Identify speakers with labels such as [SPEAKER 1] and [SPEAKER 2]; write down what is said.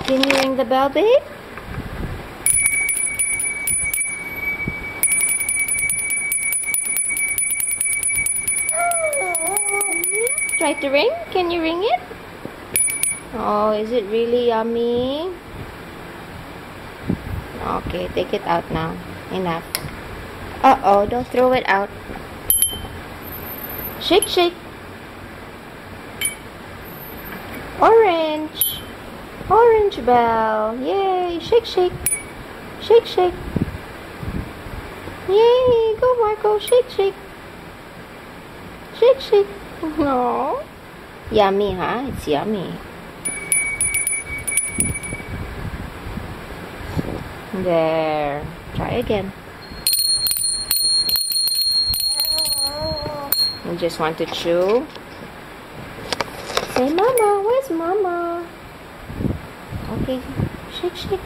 [SPEAKER 1] Can you ring the bell, babe? Try to ring? Can you ring it? Oh, is it really yummy? Okay, take it out now. Enough. Uh-oh, don't throw it out. Shake, shake. Orange. Orange bell. Yay. Shake, shake. Shake, shake. Yay. Go, Marco. Shake, shake. Shake, shake. No. Yummy, huh? It's yummy. There. Try again. You just want to chew? Say, Mama. Where's Mama? Okay. Shake, shake.